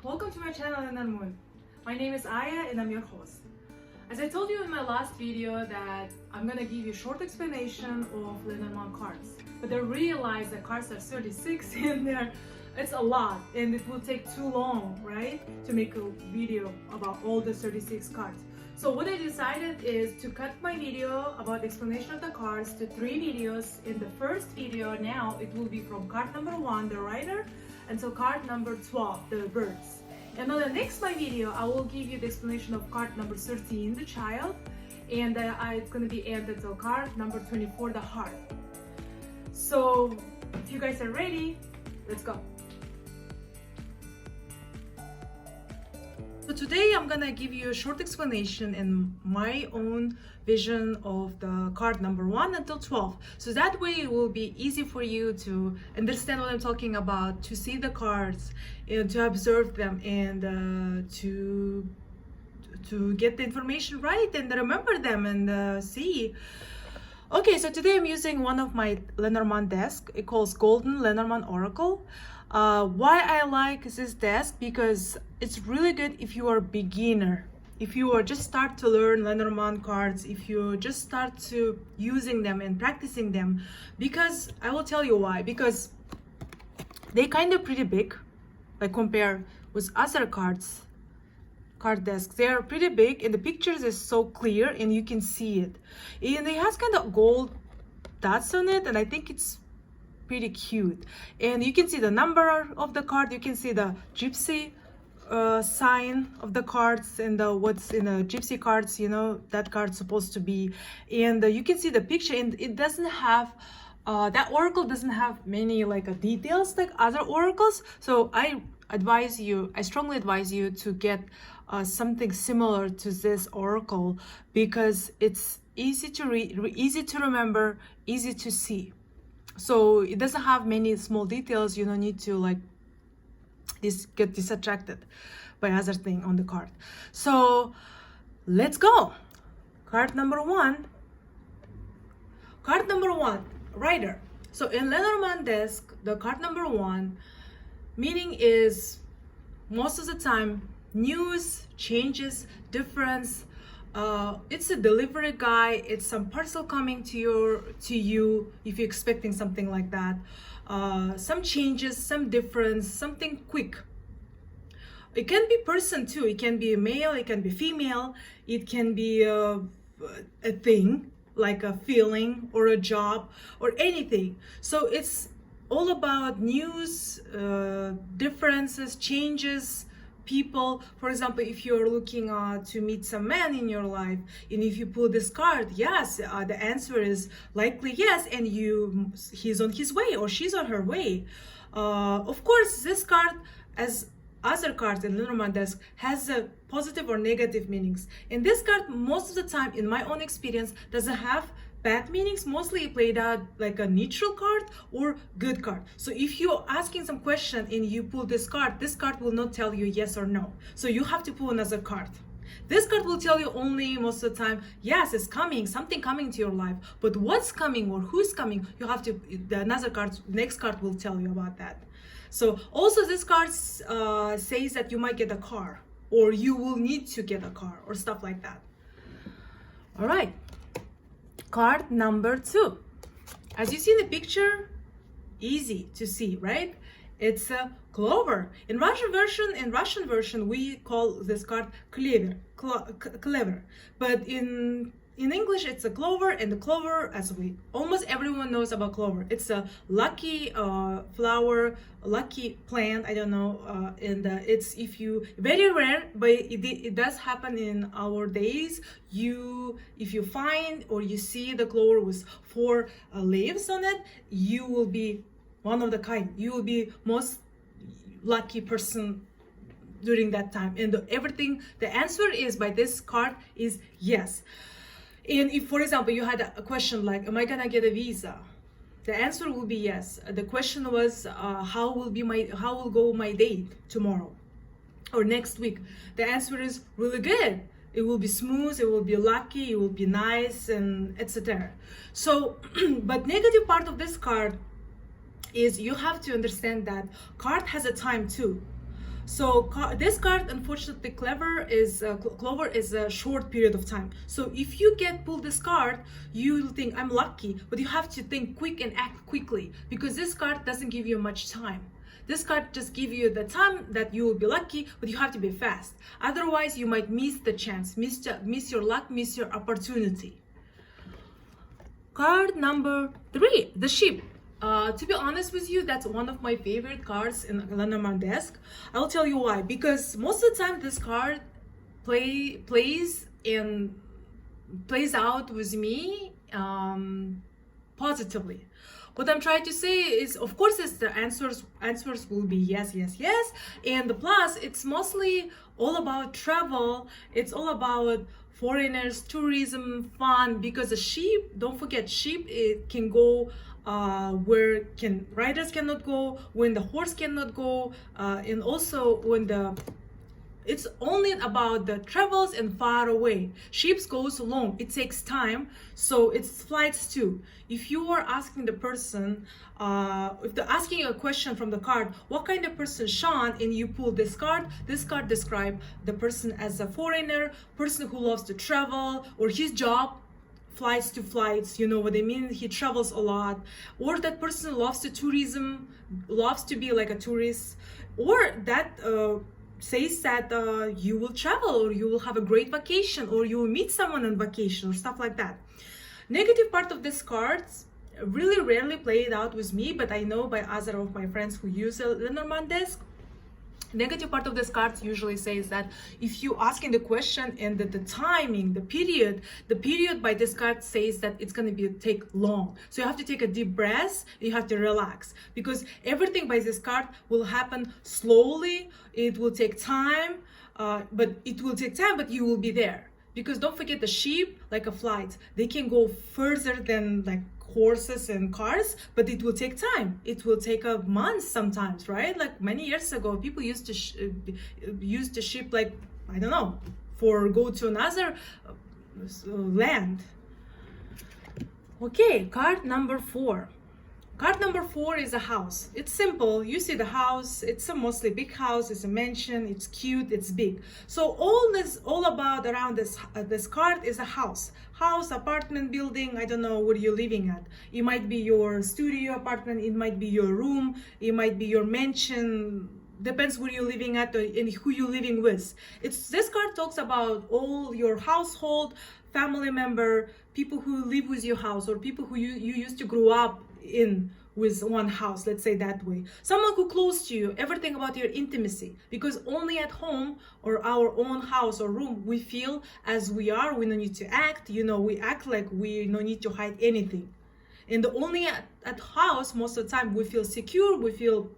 Welcome to my channel Lenormand. My name is Aya and I'm your host. As I told you in my last video that I'm gonna give you a short explanation of Lenormand cards, but I realized that cards are 36 and it's a lot and it will take too long, right, to make a video about all the 36 cards. So what I decided is to cut my video about explanation of the cards to 3 videos. In the first video now it will be from card number 1, the rider, until card number 12, the birds. And on the next my video, I will give you the explanation of card number 13, the child, and it's going to be end until card number 24, the heart. So if you guys are ready, let's go. So today I'm gonna give you a short explanation in my own vision of the card number 1 until 12. So that way it will be easy for you to understand what I'm talking about, to see the cards, and to observe them, and to get the information right and remember them and see. Okay, so today I'm using one of my Lenormand desk. It calls Golden Lenormand Oracle. Why I like this desk? Because it's really good if you are a beginner, if you are just start to learn Lenormand cards, if you just start to using them and practicing them. Because I will tell you why. Because they kind of pretty big, like compare with other card desks. They are pretty big and the pictures is so clear and you can see it, and it has kind of gold dots on it, and I think it's pretty cute. And you can see the number of the card, you can see the gypsy sign of the cards and what's in the gypsy cards, you know, that card's supposed to be. And you can see the picture, and it doesn't have that oracle doesn't have many details like other oracles. So I strongly advise you to get something similar to this oracle, because it's easy to read, easy to remember, easy to see. So it doesn't have many small details. You don't need to get distracted by other thing on the card. So let's go. Card number 1. Card number 1, rider. So in Lenormand desk, the card number 1 meaning is most of the time news, changes, difference. It's a delivery guy. It's some parcel coming to you if you're expecting something like that. Some changes, some difference, something quick. It can be person too. It can be a male, it can be female, it can be a thing like a feeling or a job or anything. So it's all about news, differences, changes, people. For example, if you're looking to meet some man in your life, and if you pull this card, yes, the answer is likely yes, and he's on his way or she's on her way. Of course, this card, as other cards in Lenormand desk, has a positive or negative meanings. And this card, most of the time, in my own experience, doesn't have bad meanings. Mostly it played out like a neutral card or good card. So if you're asking some question and you pull this card will not tell you yes or no. So you have to pull another card. This card will tell you only most of the time, yes, it's coming, something coming to your life. But what's coming or who's coming, you have to, next card will tell you about that. So also this card says that you might get a car, or you will need to get a car, or stuff like that. All right. Card number 2. As you see in the picture, easy to see, right? It's a clover. In Russian version, we call this card clever. But in English, it's a clover, and the clover, as almost everyone knows about clover, it's a lucky flower, lucky plant. I don't know, and it's very rare, but it does happen in our days. If you find or you see the clover with 4 leaves on it, you will be one of the kind. You will be most lucky person during that time. And the answer is by this card is yes. And if, for example, you had a question like, am I gonna get a visa? The answer will be yes. The question was, how will go my date tomorrow or next week? The answer is really good. It will be smooth, it will be lucky, it will be nice, and etc. So, but negative part of this card is you have to understand that card has a time too. So this card, unfortunately, clover is a short period of time. So if you get pulled this card, you think I'm lucky, but you have to think quick and act quickly, because this card doesn't give you much time. This card just gives you the time that you will be lucky, but you have to be fast. Otherwise, you might miss the chance, miss your luck, miss your opportunity. Card number 3, the sheep. To be honest with you, that's one of my favorite cards in Lenormand desk. I'll tell you why. Because most of the time this card plays out with me positively. What I'm trying to say is, of course, it's the answers will be yes, yes, yes. And the plus, it's mostly all about travel. It's all about foreigners, tourism, fun. Because the sheep, don't forget, sheep, it can go where riders cannot go, when the horse cannot go, and also when it's only about the travels and far away. Ships goes long, it takes time, so it's flights too. If you are asking the person, if they're asking a question from the card, what kind of person Sean, and you pull this card describes the person as a foreigner, person who loves to travel, or his job, flights to flights, you know what I mean, he travels a lot, or that person loves to tourism, loves to be like a tourist, or that says that you will travel, or you will have a great vacation, or you will meet someone on vacation, or stuff like that. Negative part of this cards really rarely play it out with me, but I know by other of my friends who use a Lenormand desk. Negative part of this card usually says that if you asking the question and the timing, the period by this card says that it's going to take long. So you have to take a deep breath, you have to relax, because everything by this card will happen slowly. It will take time, but you will be there. Because don't forget, the sheep, like a flight, they can go further than like horses and cars, but it will take time. It will take a month sometimes, right? Like many years ago, people used to ship, like, I don't know, for go to another land. Okay, card number 4. Card number 4 is a house. It's simple. You see the house. It's a mostly big house. It's a mansion. It's cute. It's big. So all about around this card is a house. House, apartment, building. I don't know where you're living at. It might be your studio apartment. It might be your room. It might be your mansion. Depends where you're living at and who you're living with. This card talks about all your household, family member, people who live with your house, or people who you used to grow up in with one house, let's say that way. Someone who close to you, everything about your intimacy, because only at home or our own house or room we feel as we are. We don't need to act, we act like we don't need to hide anything. And only at house, most of the time we feel secure, we feel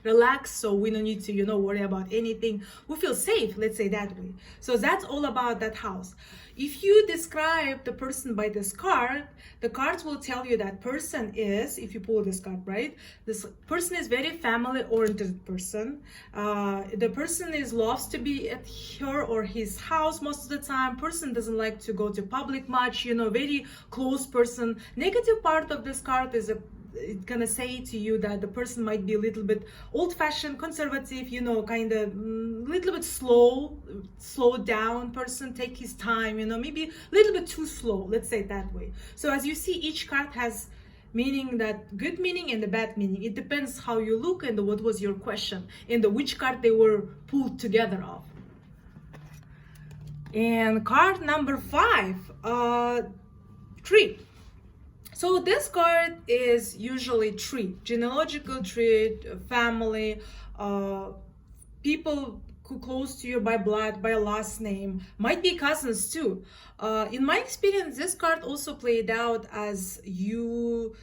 relaxed, so we don't need to worry about anything. We feel safe, let's say that way. So that's all about that house. If you describe the person by this card, the cards will tell you that person is, if you pull this card, right, this person is very family oriented person. The person loves to be at her or his house most of the time. Person doesn't like to go to public much, very close person. Negative part of this card is it's gonna say to you that the person might be a little bit old-fashioned, conservative, kind of little bit slow down person, take his time, maybe a little bit too slow, let's say it that way. So as you see, each card has meaning, that good meaning and the bad meaning. It depends how you look and what was your question and which card they were pulled together of. And card number 5, tree. So this card is usually tree, genealogical tree, family, people who close to you by blood, by last name, might be cousins too. In my experience, this card also played out as you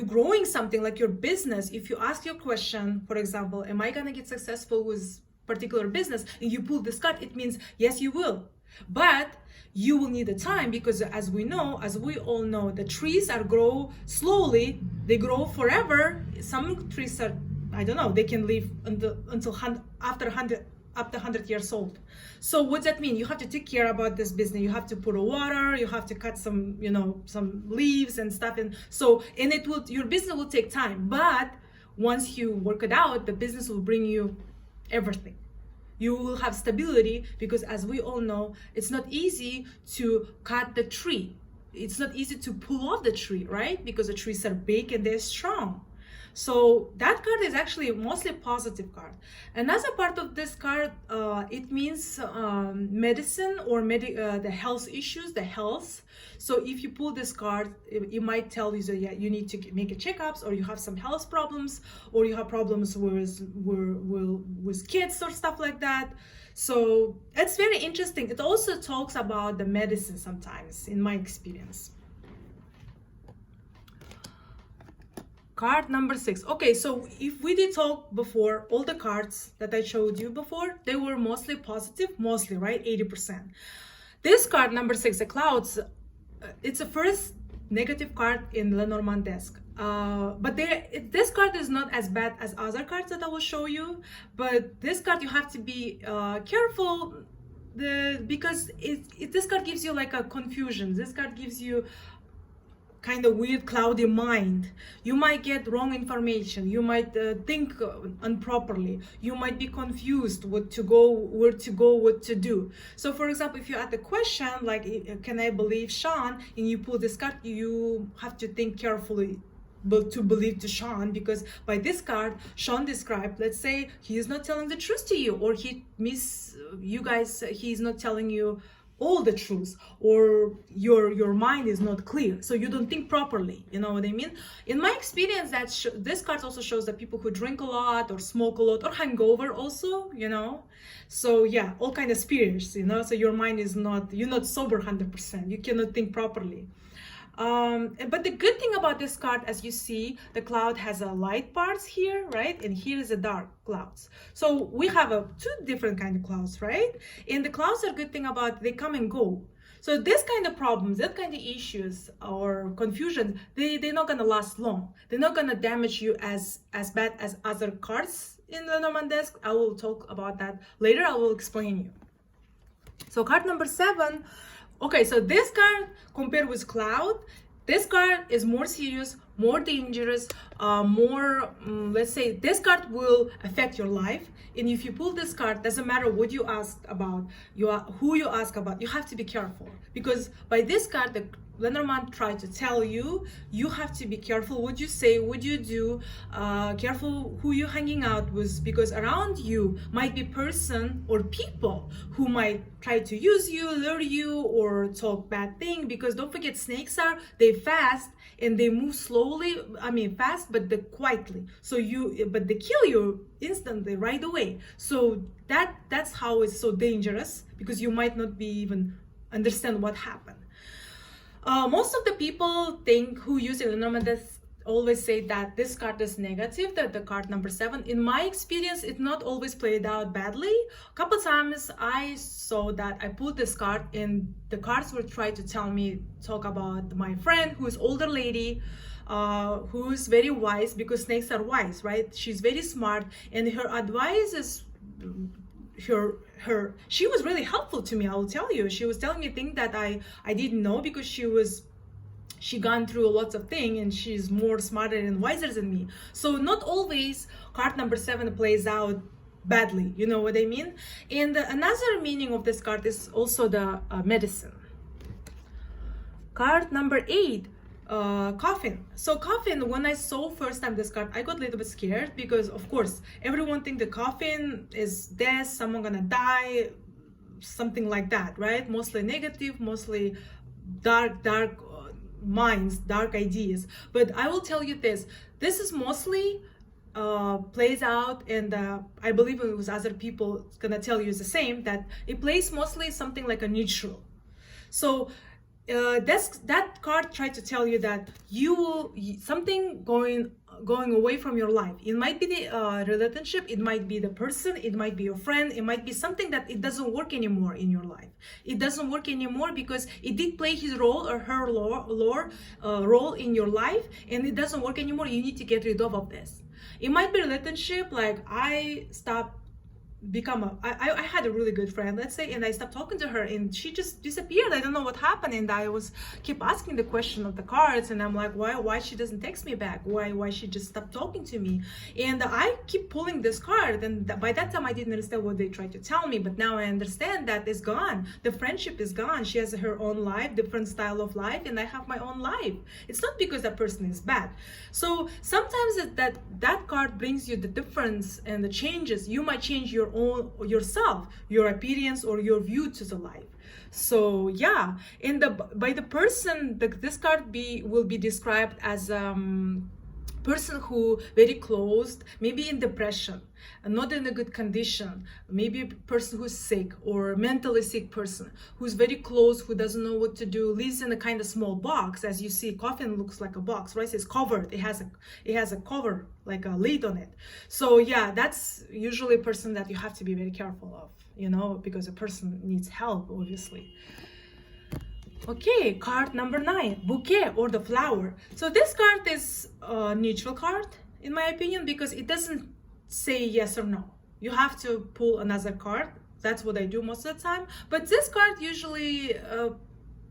growing something like your business. If you ask your question, for example, am I gonna get successful with particular business, and you pull this card, it means yes, you will. But you will need the time, because as we all know, the trees grow slowly, they grow forever. Some trees are, I don't know, they can live until after 100 years old. So what does that mean? You have to take care about this business. You have to put water, you have to cut some, some leaves and stuff. And your business will take time. But once you work it out, the business will bring you everything. You will have stability, because as we all know, it's not easy to cut the tree. It's not easy to pull off the tree, right? Because the trees are big and they're strong. So that card is actually mostly a positive card. Another part of this card, it means medicine or the health issues, the health. So if you pull this card, it might tell you that, yeah, you need to make a checkups, or you have some health problems, or you have problems with kids or stuff like that. So it's very interesting. It also talks about the medicine sometimes, in my experience. Card number 6. Okay, so if we did talk before, all the cards that I showed you before, they were mostly positive, mostly, right? 80%. This card, number 6, the clouds, it's the first negative card in Lenormand deck. But this card is not as bad as other cards that I will show you. But this card, you have to be careful, because this card gives you like a confusion. This card gives you kind of weird, cloudy mind. You might get wrong information. You might think improperly. You might be confused where to go, what to do. So for example, if you ask a question like, can I believe Sean? And you pull this card, you have to think carefully to believe to Sean, because by this card, Sean described, let's say he is not telling the truth to you, or he's not telling you all the truth, or your mind is not clear, so you don't think properly. You know what I mean? In my experience, this card also shows that people who drink a lot, or smoke a lot, or hangover also, you know. So yeah, all kind of spirits, you know. So your mind is you're not sober 100%. You cannot think properly. But the good thing about this card, as you see, the cloud has a light parts here, right? And here is a dark clouds. So we have two different kind of clouds, right? And the clouds are good thing about they come and go. So this kind of problems, that kind of issues or confusion, they're not gonna last long. They're not gonna damage you as bad as other cards in the Lenormand deck. I will talk about that later. I will explain you. So card number 7. Okay, so this card compared with cloud, this card is more serious, more dangerous, let's say this card will affect your life. And if you pull this card, doesn't matter what you asked about, who you ask about, you have to be careful. Because by this card, the Lenormand tried to tell you, you have to be careful what you say, what you do, careful who you're hanging out with, because around you might be person or people who might try to use you, lure you, or talk bad thing. Because don't forget, snakes they fast and they move slowly. I mean fast, but they quietly. So but they kill you instantly, right away. So that's how it's so dangerous, because you might not be even understand what happened. Most of the people who use Lenormand always say that this card is negative, that the card number 7. In my experience, it's not always played out badly. A couple times I saw that I pulled this card and the cards were trying to talk about my friend who is older lady, who's very wise, because snakes are wise, right? She's very smart, and her advice is she was really helpful to me. I will tell you, she was telling me things that I didn't know, because she gone through lots of things, and she's more smarter and wiser than me. So not always card number 7 plays out badly, you know what I mean? And another meaning of this card is also the medicine. Card number 8, coffin. So coffin, when I saw first time this card, I got a little bit scared, because of course everyone think the coffin is death, someone gonna die, something like that, right? Mostly negative, mostly dark minds, dark ideas. But I will tell you this is mostly plays out, and I believe it was other people gonna tell you the same, that it plays mostly something like a neutral. So that card tried to tell you that something going away from your life. It might be the relationship, it might be the person, it might be your friend, it might be something that it doesn't work anymore in your life. It doesn't work anymore because it did play his role or her role in your life, and it doesn't work anymore. You need to get rid of this. It might be relationship, like I stopped I had a really good friend, let's say, and I stopped talking to her and she just disappeared. I don't know what happened, and I was keep asking the question of the cards, and I'm like, why she doesn't text me back, why she just stopped talking to me. And I keep pulling this card, and by that time I didn't understand what they tried to tell me, but now I understand that it's gone. The friendship is gone. She has her own life, different style of life, and I have my own life. It's not because that person is bad. So sometimes that card brings you the difference and the changes. You might change yourself, your appearance, or your view to the life. So yeah, by the person, this card will be described as person who very closed, maybe in depression, not in a good condition, maybe a person who's sick or mentally sick person who's very close, who doesn't know what to do, lives in a kind of small box. As you see, coffin looks like a box, right? It's covered. It has a cover, like a lid on it. So yeah, that's usually a person that you have to be very careful of, you know, because a person needs help, obviously. Okay, card number 9, bouquet or the flower. So this card is a neutral card, in my opinion, because it doesn't say yes or no. You have to pull another card. That's what I do most of the time. But this card usually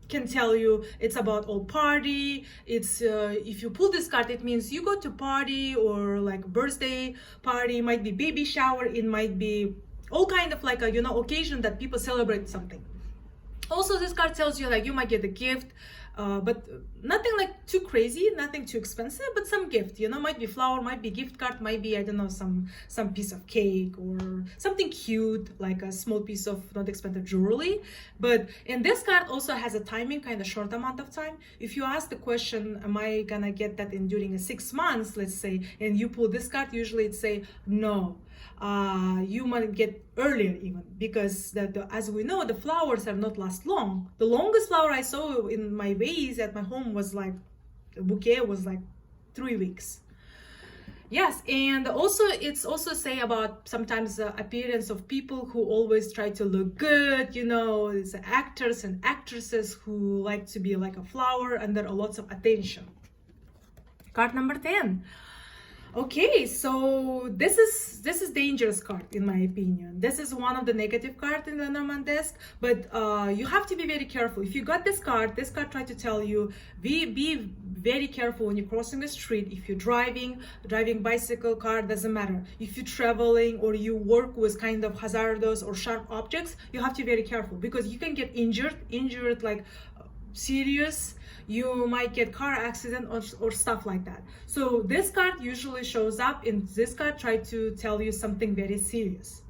can tell you it's about all party. It's if you pull this card, it means you go to party or like birthday party. It might be baby shower. It might be all kind of like a, you know, occasion that people celebrate something. Also, this card tells you like you might get a gift, but nothing like too crazy, nothing too expensive, but some gift, you know, might be flower, might be gift card, might be, I don't know, some piece of cake or something cute, like a small piece of not expensive jewelry. But in this card also has a timing, kind of short amount of time. If you ask the question, am I gonna get that in during 6 months, let's say, and you pull this card, usually it say no. You might get earlier even, because as we know, the flowers are not last long. The longest flower I saw in my vase at my home was like, a bouquet was like 3 weeks. Yes, and also it's also say about sometimes the appearance of people who always try to look good, you know, it's actors and actresses who like to be like a flower under a lots of attention. Card number 10. Okay, so this is dangerous card in my opinion. This is one of the negative cards in the Lenormand desk, but you have to be very careful. If you got this card tried to tell you be very careful when you're crossing the street. If you're driving bicycle, car, doesn't matter. If you're traveling or you work with kind of hazardous or sharp objects, you have to be very careful because you can get injured like serious. You might get car accident or stuff like that. So this card usually shows up, and this card try to tell you something very serious.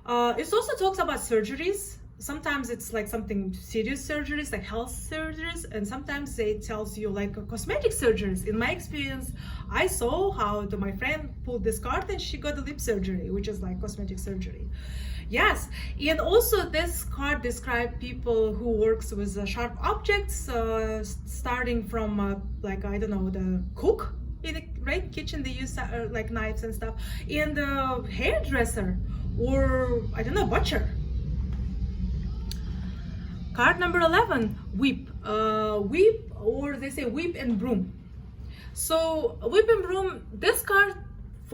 It also talks about surgeries. Sometimes it's like something serious surgeries, like health surgeries, and sometimes it tells you like cosmetic surgeries. In my experience, I saw how my friend pulled this card and she got a lip surgery, which is like cosmetic surgery. Yes, and also this card describes people who works with sharp objects, starting from like, I don't know, the cook in the kitchen, they use like knives and stuff, and the hairdresser, or I don't know, butcher. Card number 11, whip. Whip, or they say whip and broom. So whip and broom, this card,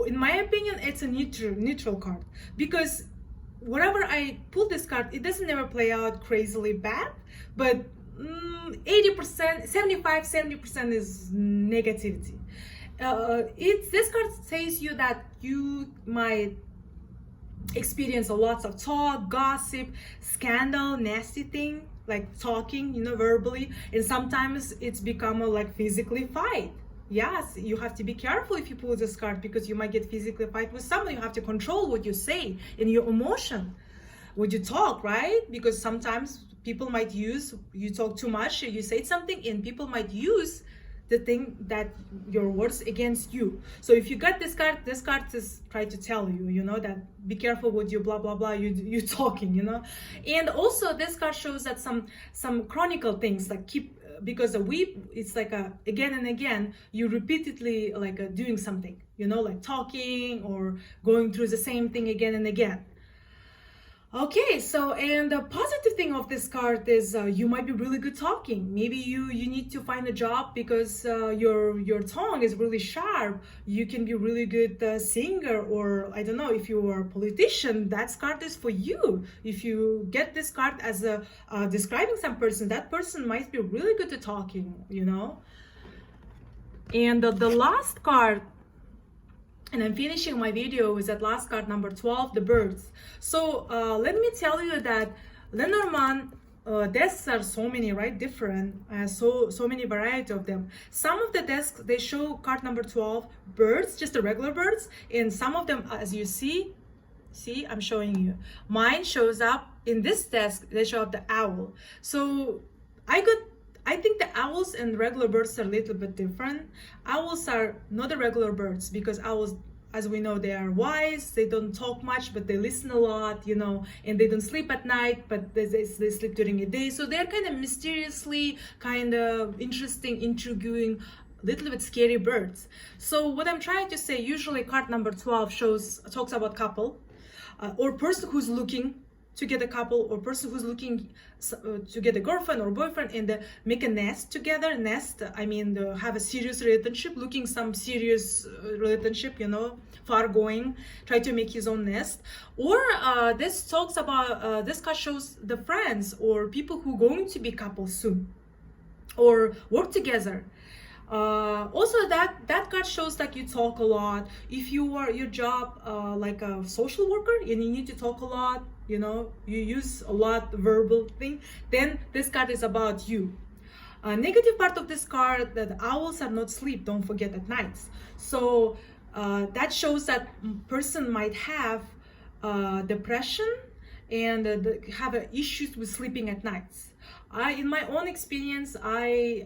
in my opinion, it's a neutral card, because whenever I pull this card, it doesn't ever play out crazily bad, but 80%, 70% is negativity. This card says you that you might experience a lots of talk, gossip, scandal, nasty thing, like talking, you know, verbally, and sometimes it's become a like physically fight. Yes, you have to be careful if you pull this card, because you might get physically fight with someone. You have to control what you say and your emotion when you talk, right? Because sometimes people might use, you talk too much, you say something, and people might use the thing that your words against you. So if you got this card is trying to tell you, you know, that be careful with you blah blah blah you talking, you know. And also this card shows that some chronicle things, like keep, because a whip, it's like a again and again you repeatedly like doing something, you know, like talking or going through the same thing again and again. Okay, so and the positive thing of this card is you might be really good talking. Maybe you need to find a job because your tongue is really sharp. You can be really good singer, or I don't know, if you are a politician, that card is for you. If you get this card as a describing some person, that person might be really good at talking, you know. And the last card, and I'm finishing my video with that last card, number 12, the birds. So let me tell you that Lenormand desks are so many, right? Different, so many variety of them. Some of the desks, they show card number 12, birds, just the regular birds. And some of them, as you see, I'm showing you. Mine shows up in this desk, they show up the owl. So I think the owls and regular birds are a little bit different. Owls are not the regular birds because owls, as we know, they are wise. They don't talk much, but they listen a lot, you know, and they don't sleep at night, but they sleep during the day. So they're kind of mysteriously, kind of interesting, intriguing, little bit scary birds. So what I'm trying to say, usually card number 12 talks about couple or person who's looking to get a couple, or person who's looking to get a girlfriend or boyfriend and make a nest together. Nest, I mean, have a serious relationship, looking some serious relationship, you know, far going, try to make his own nest. Or this talks about, this card shows the friends or people who are going to be couples soon or work together. Also that card shows like you talk a lot. If you are your job like a social worker and you need to talk a lot, you know, you use a lot verbal thing, then this card is about you. Negative part of this card, that owls are not sleep, don't forget, at nights. So that shows that person might have depression and have issues with sleeping at nights. In my own experience, I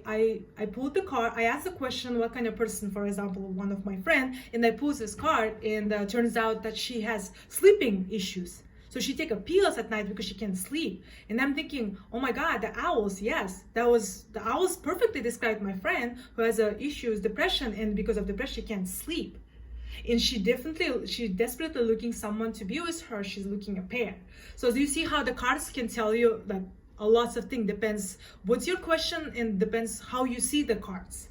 pulled the card. I asked the question, what kind of person, for example, one of my friends, and I pulled this card, and turns out that she has sleeping issues. So she take pills at night because she can't sleep. And I'm thinking, oh my God, the owls, yes, the owls perfectly described my friend who has issues, depression, and because of depression, she can't sleep. And she's desperately looking someone to be with her. She's looking a pair. So do you see how the cards can tell you like a lots of things? Depends what's your question and depends how you see the cards.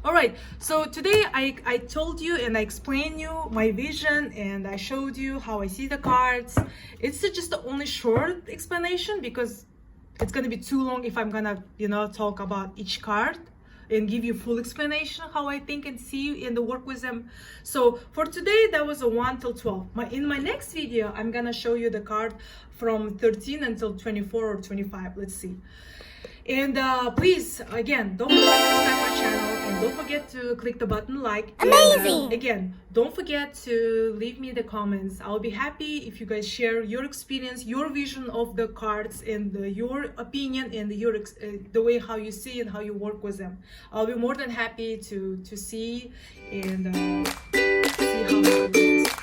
All right, so today I told you and I explained you my vision and I showed you how I see the cards. It's just the only short explanation because it's gonna be too long if I'm gonna, you know, talk about each card and give you full explanation how I think and see and work with them. So for today, that was a 1 till 12. In my next video, I'm gonna show you the card from 13 until 24 or 25. Let's see. And please, again, don't forget to subscribe my channel and don't forget to click the button like. Amazing! And, again, don't forget to leave me the comments. I'll be happy if you guys share your experience, your vision of the cards, and your opinion and the way how you see and how you work with them. I'll be more than happy to see and see how it works.